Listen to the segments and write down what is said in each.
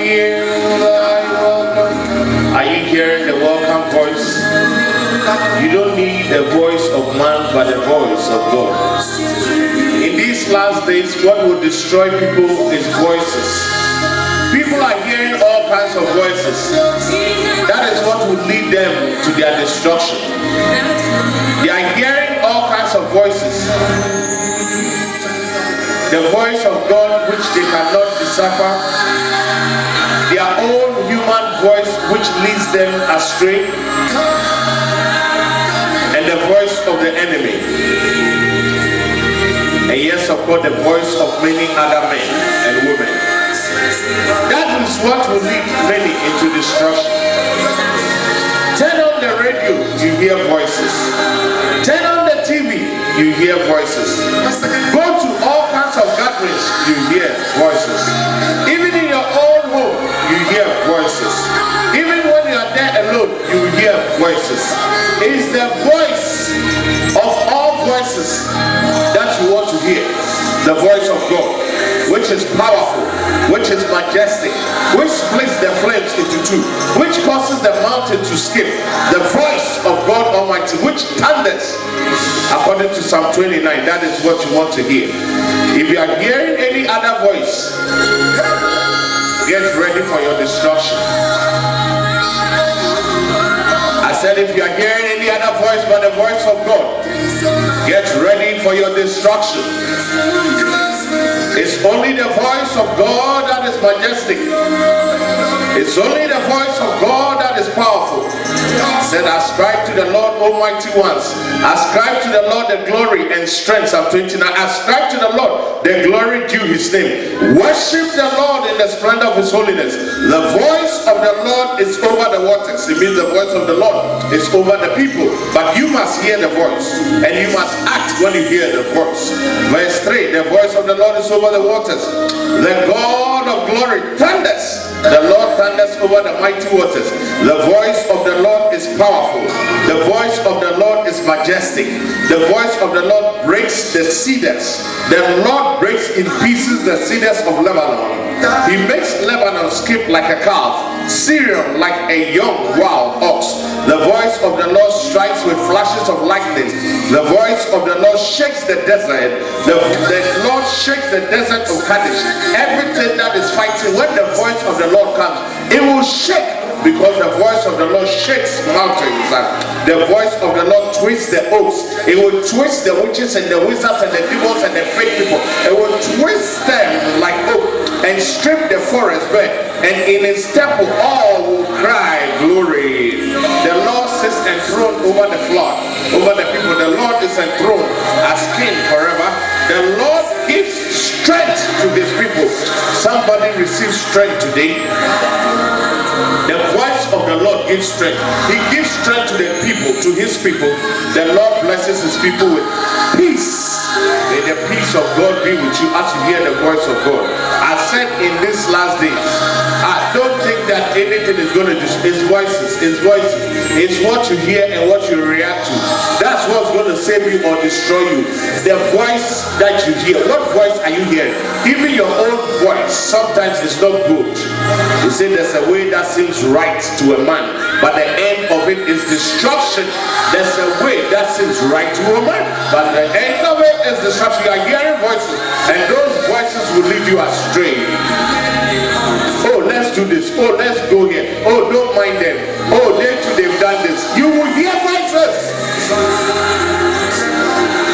hear thy welcome? Are you hearing the welcome voice? You don't need the voice of man, but the voice of God. In these last days, what will destroy people is voices. People are hearing all kinds of voices. That is what will lead them to their destruction. They are hearing all kinds of voices. The voice of God which they cannot decipher, their own human voice which leads them astray, and the voice of the enemy. And yes, of course, the voice of many other men and women. That is what will lead many into destruction. Turn on the radio, you hear voices. Turn on the TV, you hear voices. Go to all kinds of gatherings, you hear voices. Even in your own home, you hear voices. Even when you are there alone, you hear voices. It is the voice of all voices that you want to hear. The voice of God, which is powerful, which is majestic, which splits the flames into two, which causes the mountain to skip. The voice of God Almighty, which thunders. According to Psalm 29, that is what you want to hear. If you are hearing any other voice, get ready for your destruction. I said, if you are hearing any other voice but the voice of God, get ready for your destruction. It's only the voice of God that is majestic. It's only the voice of God that is powerful. He said, ascribe to the Lord, Almighty ones. Ascribe to the Lord the glory and strength. Psalm 29. Ascribe to the Lord the glory due his name. Worship the Lord in the splendor of his holiness. The voice of the Lord is over the waters. It means the voice of the Lord is over the people. But you must hear the voice, and you must act when you hear the voice. Verse 3, the voice of the Lord is over the waters. The God of glory thunders. The Lord thunders over the mighty waters. The voice of the Lord is powerful. The voice of the Lord is majestic. The voice of the Lord breaks the cedars. The Lord breaks in pieces the cedars of Lebanon. He makes Lebanon skip like a calf, Syrian like a young wild ox. The voice of the Lord strikes with flashes of lightning. The voice of the Lord shakes the desert. The Lord shakes the desert of Kadesh. Everything that is fighting, when the voice of the Lord comes, it will shake, because the voice of the Lord shakes mountains. The voice of the Lord twists the oaks. It will twist the witches and the wizards and the demons and the fake people. It will twist them like oak and strip the forest bare. And in his temple all will cry glory. The Lord sits enthroned over the flood, over the people. The Lord is enthroned as king forever. The Lord gives strength to his people. Somebody receives strength today. The voice of the Lord gives strength. He gives strength to the people, to his people. The Lord blesses his people with peace. May the peace of God be with you as you hear the voice of God. I said in these last days, I don't think that anything is going to destroy. It's voices. It's voices. It's what you hear and what you react to. That's what's going to save you or destroy you. The voice that you hear. What voice are you hearing? Even your own voice sometimes is not good. You say there's a way that seems right to a man, but the end of it is destruction. There's a way that seems right to a man, but the end of it is destruction. You are hearing voices, and those voices will lead you astray. Oh, let's do this. Oh, let's go here. Oh, don't mind them. Oh, they too, they've done this. You will hear voices.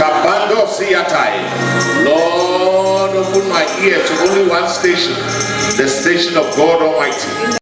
Kabando Siatai. Lord, open my ear to only one station, the station of God Almighty.